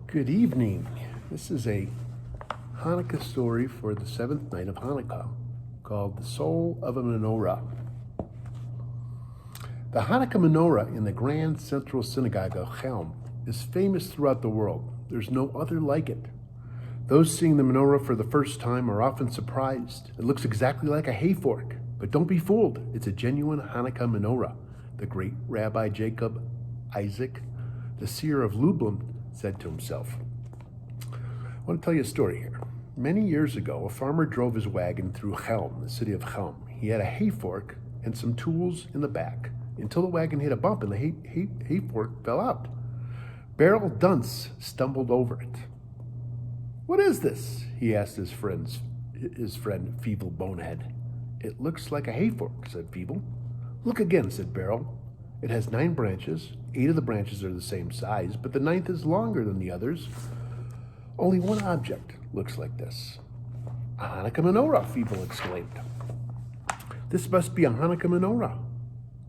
Good evening. This is a Hanukkah story for the seventh night of Hanukkah called The Soul of a Menorah. The Hanukkah menorah in the Grand Central Synagogue of Chelm is famous throughout the world. There's no other like it. Those seeing the menorah for the first time are often surprised. It looks exactly like a hay fork, but don't be fooled. It's a genuine Hanukkah menorah. The great Rabbi Jacob Isaac, the seer of Lublin, said to himself. I want to tell you a story here. Many years ago, a farmer drove his wagon through Chelm, the city of Chelm. He had a hay fork and some tools in the back until the wagon hit a bump and the hay fork fell out. Beryl Dunce stumbled over it. "What is this?" he asked his friend Feeble Bonehead. "It looks like a hay fork," said Feeble. "Look again," said Beryl. "It has 9 branches. 8 of the branches are the same size, but the 9th is longer than the others. Only one object looks like this." "A Hanukkah menorah," Feeble exclaimed. "This must be a Hanukkah menorah,"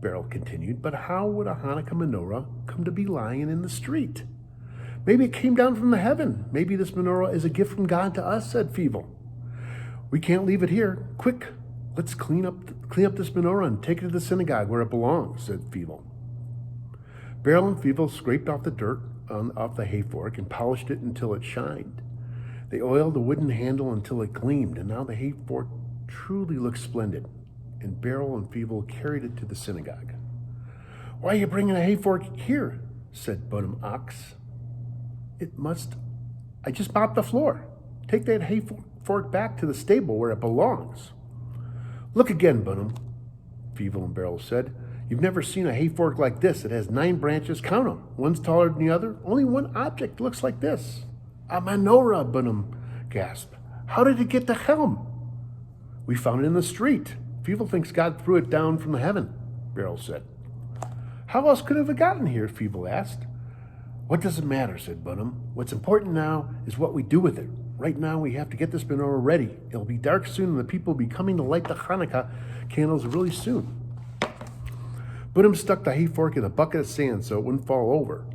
Beryl continued. "But how would a Hanukkah menorah come to be lying in the street?" "Maybe it came down from the heaven. Maybe this menorah is a gift from God to us," said Feeble. "We can't leave it here. Quick, let's clean up this menorah and take it to the synagogue where it belongs," said Feeble. Beryl and Feeble scraped off the dirt off the hay fork and polished it until it shined. They oiled the wooden handle until it gleamed, and now the hay fork truly looked splendid, and Beryl and Feeble carried it to the synagogue. "Why are you bringing a hay fork here?" said Bunum Ox. I just mopped the floor. Take that hay fork back to the stable where it belongs." "Look again, Bunum," Feeble and Beryl said. "You've never seen a hay fork like this. It has 9 branches. Count them. One's taller than the other. Only one object looks like this." "A menorah," Bunum gasped. "How did it get to Chelm?" "We found it in the street. Feeble thinks God threw it down from heaven," Beryl said. "How else could it have gotten here?" Feeble asked. "What does it matter?" said Bunum. "What's important now is what we do with it. Right now we have to get this menorah ready. It'll be dark soon and the people will be coming to light the Hanukkah candles really soon." Bunum stuck the hay fork in a bucket of sand so it wouldn't fall over.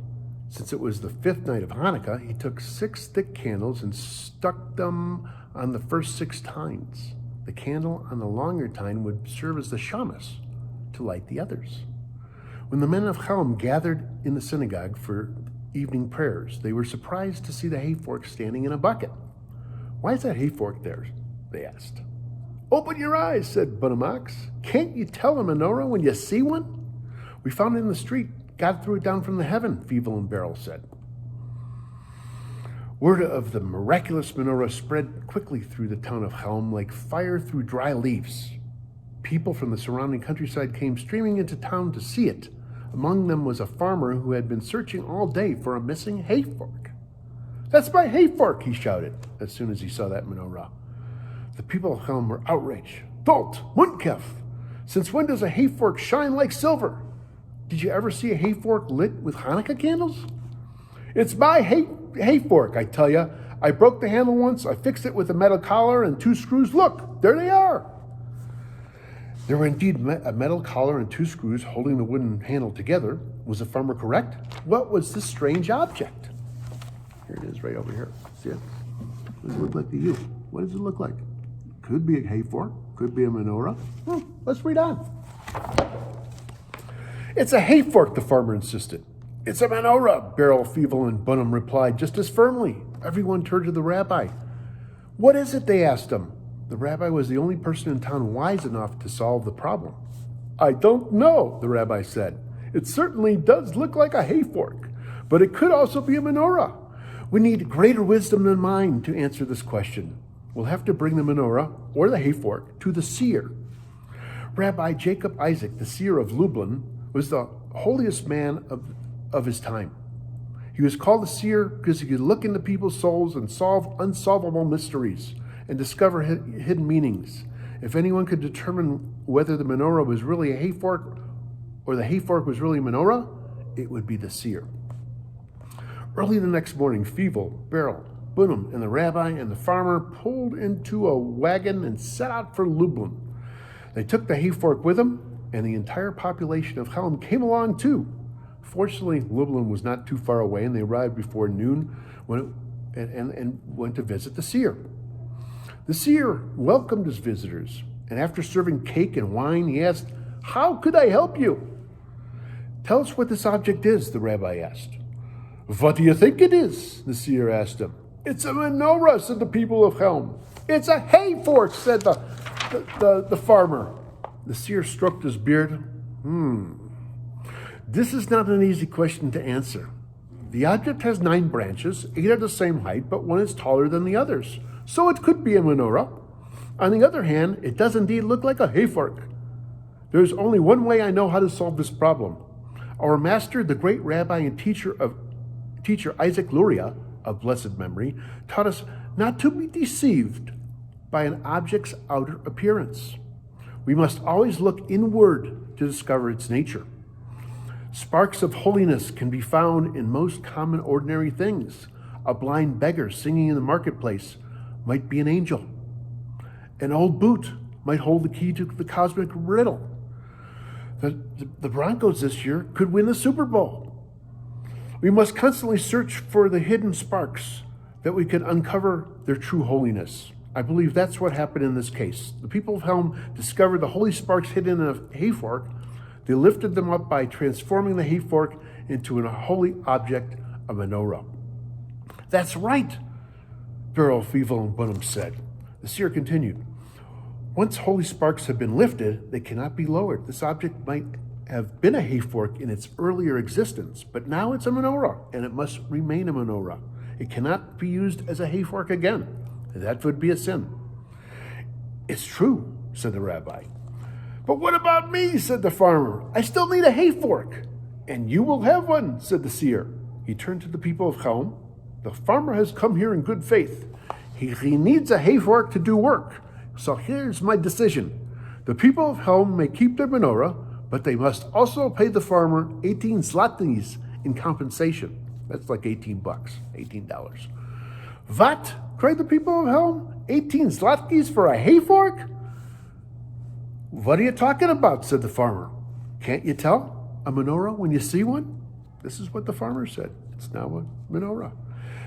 Since it was the 5th night of Hanukkah, he took 6 thick candles and stuck them on the first 6 tines. The candle on the longer tine would serve as the shamas to light the others. When the men of Chelm gathered in the synagogue for evening prayers, they were surprised to see the hay fork standing in a bucket. "Why is that hay fork there?" they asked. "Open your eyes," said Bunum Ox. "Can't you tell a menorah when you see one?" "We found it in the street. God threw it down from the heaven," Feeble and Beryl said. Word of the miraculous menorah spread quickly through the town of Chelm like fire through dry leaves. People from the surrounding countryside came streaming into town to see it. Among them was a farmer who had been searching all day for a missing hay fork. "That's my hay fork," he shouted as soon as he saw that menorah. The people of Chelm were outraged. "Dolt, Muntkef! Since when does a hay fork shine like silver? Did you ever see a hay fork lit with Hanukkah candles?" "It's my hay fork, I tell you. I broke the handle once. I fixed it with a metal collar and 2 screws. Look, there they are." There were indeed a metal collar and 2 screws holding the wooden handle together. Was the farmer correct? What was this strange object? Here it is right over here. See it? What does it look like to you? What does it look like? Could be a hay fork. Could be a menorah. Let's read on. "It's a hay fork," the farmer insisted. "It's a menorah," Beryl, Feeble, and Bunum replied just as firmly. Everyone turned to the rabbi. "What is it?" they asked him. The rabbi was the only person in town wise enough to solve the problem. "I don't know," the rabbi said. "It certainly does look like a hay fork, but it could also be a menorah. We need greater wisdom than mine to answer this question. We'll have to bring the menorah, or the hay fork, to the seer." Rabbi Jacob Isaac, the seer of Lublin, was the holiest man of his time. He was called the seer because he could look into people's souls and solve unsolvable mysteries and discover hidden meanings. If anyone could determine whether the menorah was really a hay fork or the hay fork was really a menorah, it would be the seer. Early the next morning, Feeble, Beryl, Bunum, and the rabbi and the farmer pulled into a wagon and set out for Lublin. They took the hay fork with them, and the entire population of Chelm came along too. Fortunately, Lublin was not too far away, and they arrived before noon and went to visit the seer. The seer welcomed his visitors, and after serving cake and wine, he asked, "How could I help you?" "Tell us what this object is," the rabbi asked. "What do you think it is?" the seer asked him. "It's a menorah," said the people of Chelm. "It's a hay fork," said the farmer. The seer stroked his beard. This is not an easy question to answer. The object has 9 branches, 8 are the same height, but one is taller than the others. So it could be a menorah. On the other hand, it does indeed look like a hay fork. There is only one way I know how to solve this problem. Our master, the great rabbi and teacher Isaac Luria, of blessed memory, taught us not to be deceived by an object's outer appearance. We must always look inward to discover its nature. Sparks of holiness can be found in most common ordinary things. A blind beggar singing in the marketplace might be an angel. An old boot might hold the key to the cosmic riddle. The Broncos this year could win the Super Bowl. We must constantly search for the hidden sparks that we can uncover their true holiness. I believe that's what happened in this case. The people of Chelm discovered the holy sparks hidden in a hay fork. They lifted them up by transforming the hay fork into a holy object, a menorah. "That's right," Beryl, Fevel, and Bunham said. The seer continued, "Once holy sparks have been lifted, they cannot be lowered. This object might have been a hay fork in its earlier existence, but now it's a menorah, and it must remain a menorah. It cannot be used as a hay fork again. That would be a sin." "It's true," said the rabbi. "But what about me?" said the farmer. "I still need a hay fork." "And you will have one," said the seer. He turned to the people of Chelm. "The farmer has come here in good faith. He needs a hay fork to do work. So here's my decision. The people of Chelm may keep their menorah, but they must also pay the farmer 18 zlotys in compensation." That's like $18, $18. "What?" cried the people of Chelm. 18 zlotys for a hay fork? "What are you talking about?" said the farmer. "Can't you tell a menorah when you see one?" This is what the farmer said. It's now a menorah.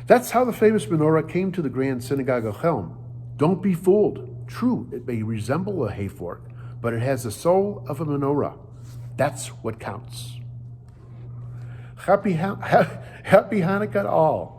That's how the famous menorah came to the Grand Synagogue of Chelm. Don't be fooled. True, it may resemble a hay fork, but it has the soul of a menorah. That's what counts. Happy Hanukkah to all.